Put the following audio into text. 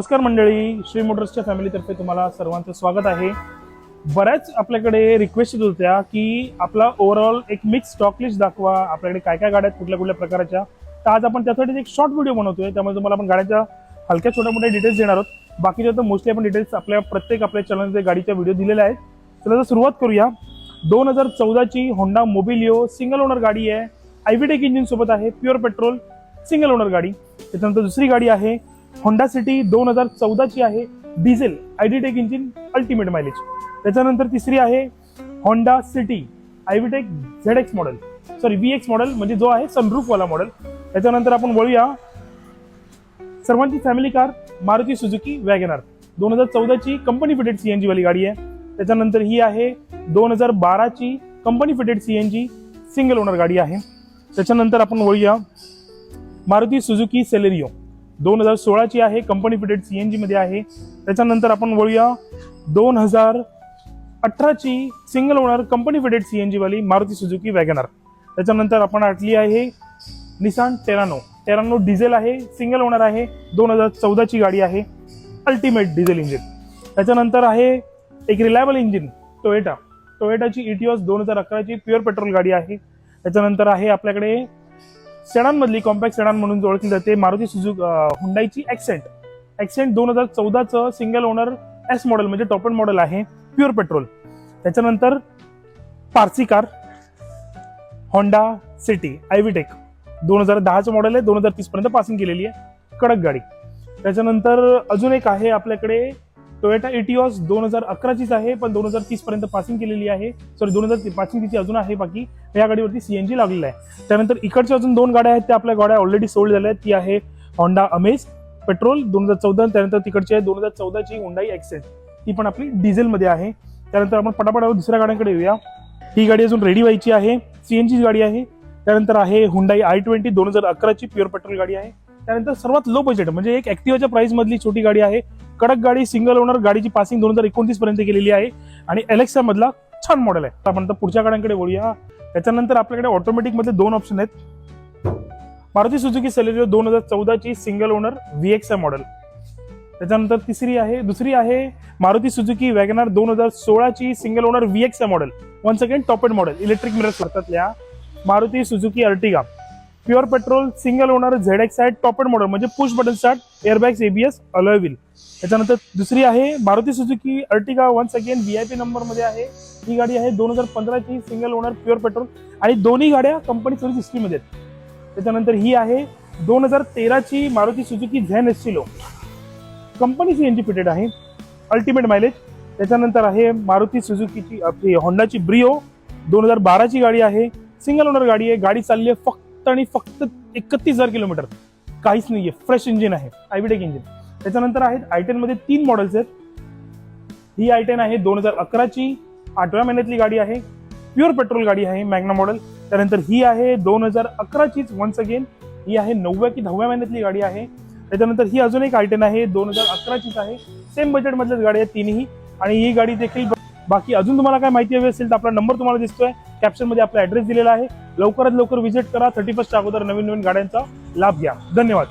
नमस्कार मंडळी, श्री मोटर्सच्या फॅमिलीतर्फे तुम्हाला सर्वांचं स्वागत आहे। बऱ्याच आपल्याकडे रिक्वेस्ट येत होत्या की आपला ओव्हरऑल एक मिक्स स्टॉक लिस्ट दाखवा, आपल्याकडे काय काय गाड्या आहेत, कुठल्या कुठल्या प्रकारच्या। तर आज आपण त्यासाठी एक शॉर्ट व्हिडिओ बनवतोय, त्यामुळे तुम्हाला आपण गाड्याच्या हलक्या छोट्या मोठ्या डिटेल्स देणार आहोत। बाकीच्या तर मोस्टली आपण डिटेल्स आपल्या चॅनलमध्ये गाडीच्या व्हिडिओ दिलेल्या आहेत। चला सुरुवात करूया। 2014 ची होंडा मोबिलिओ सिंगल ओनर गाडी आहे, आयव्हीटेक इंजिन सोबत आहे, प्युअर पेट्रोल सिंगल ओनर गाडी। त्याच्यानंतर दुसरी गाडी आहे होंडा सिटी 2014 ची आहे, diesel iVTEC engine, ultimate mileage. त्याच्यानंतर तिसरी आहे Honda City iVTEC ZX model, sorry VX model, म्हणजे जो आहे सनरूफ वाला मॉडेल। त्याच्यानंतर आपण वळूया सर्वांची family car Maruti Suzuki WagonR 2014 ची कंपनी फिटेड CNG वाली गाडी आहे। त्याच्यानंतर ही आहे 2012 ची company fitted CNG single owner गाडी आहे। त्याच्यानंतर आपण वळूया मारुती सुझुकी सेलेरियो 2016 ची आहे, कंपनी फिटेड CNG मध्ये आहे। त्याच्यानंतर आपण वळूया 2018 ची single owner company fitted CNG वाली मारुती सुझुकी वॅगनर। त्याच्यानंतर आपण आटली आहे निसान टेरानो डिझेल आहे, सिंगल ओनर आहे, 2014 ची गाडी आहे, अल्टिमेट डिझेल इंजिन। त्याच्यानंतर आहे एक रिलायबल इंजिन टोयोटाची इटिओस 2011 ची प्युअर पेट्रोल गाडी आहे। त्याच्यानंतर आहे आपल्याकडे सेडान मधली कॉम्पॅक्ट सेडान म्हणून ओळखली जाते मारुती हुंडाईची ॲक्सेंट 2014 चं सिंगल ओनर S मॉडेल, म्हणजे टॉप एंड मॉडेल आहे, प्युअर पेट्रोल। त्याच्यानंतर पारसी कार होंडा सिटी आयव्हीटेक 2010 चं मॉडेल आहे, 2030 पर्यंत पासिंग केलेली आहे, कडक गाडी। त्याच्यानंतर अजून एक आहे आपल्याकडे टोयोटा इटिओस 2011 चीच आहे, पण 2030 पर्यंत पासिंग केलेली आहे, सॉरी 2030 पासिंग तिची अजून आहे बाकी। या गाडीवरती CNG लागलेला आहे। त्यानंतर इकडच्या अजून दोन गाड्या आहेत, त्या आपल्या गाड्या ऑलरेडी सोल्ड झाल्या आहेत। ती आहे होंडा अमेज पेट्रोल 2014, त्यानंतर तिकडची आहे 2014 ची हुंडाई ॲक्सेंट, ती पण आपली डिझेल मध्ये आहे। त्यानंतर आपण पटापट दुसऱ्या गाड्यांकडे येऊया। ही गाडी अजून रेडी व्हायची आहे, CNG गाडी आहे। त्यानंतर आहे हुंडाई i20 2011 ची प्युअर पेट्रोल गाडी आहे। त्यानंतर सर्वात लो बजेट म्हणजे एक ऍक्टिवाच्या प्राइस मधली छोटी गाडी आहे, कडक गाडी, सिंगल ओनर, गाडीची पासिंग 2029 पर्यंत केलेली आहे आणि एलेक्सा मधला छान मॉडेल आहे। आपण पुढच्या गाड्यांकडे वळूया। त्याच्यानंतर आपल्याकडे ऑटोमॅटिक मध्ये दोन ऑप्शन आहेत, मारुती सुझुकी सेलेरियो 2014 ची सिंगल ओनर VX मॉडेल। त्याच्यानंतर दुसरी आहे मारुती सुझुकी वॅगनर 2016 ची single owner VX model, once again top end model, electric mirrors असतात। या Maruti Suzuki Ertiga pure petrol single owner ZX आहे, टॉप एंड मॉडेल, म्हणजे push button start, airbags, ABS, alloy wheel. त्याच्यानंतर दुसरी आहे Maruti Suzuki Ertiga, once again VIP number मध्ये आहे। ही गाडी आहे 2015 ची सिंगल ओनर प्युअर पेट्रोल, आणि दोन्ही गाड्या कंपनी सर्व्हिस हिस्ट्री मध्ये आहेत। त्याच्यानंतर ही आहे 2013 ची Maruti Suzuki Zen Estilo, company CNG fitted आहे, अल्टिमेट मायलेज। त्याच्यानंतर आहे मारुती सुझुकीची आपली होंडाची ब्रिओ 2012 ची गाडी आहे, सिंगल ओनर गाडी आहे, गाडी चालली आहे फक्त आणि फक्त 31,000 किलोमीटर, काहीच नाहीये, फ्रेश इंजिन आहे, आयव्हीटेक इंजिन। त्याच्यानंतर आहेत i10 मध्ये 3 मॉडेल्स आहेत। ही i10 आहे 2011 ची 8व्या महिन्यातली गाडी आहे, प्युअर पेट्रोल गाडी आहे, मॅग्ना मॉडेल। त्यानंतर ही आहे 2011 चीच, वन्स अगेन ही आहे 9व्या की 10व्या महिन्यातली गाडी आहे। त्याच्यानंतर ही अजून एक i10 आहे 2011 चीच आहे, सेम बजेट मधल्याच गाडी आहेत तिन्ही, आणि ही गाडी देखील। बाकी अजून तुम्हाला काय माहिती हवी असेल तर आपला नंबर तुम्हाला दिसतोय, कॅप्शन मध्ये आपला ऍड्रेस दिलेला आहे, लवकरात लवकर व्हिजिट करा, 31 च्या अगोदर नवीन गाड्यांचा लाभ घ्या। धन्यवाद।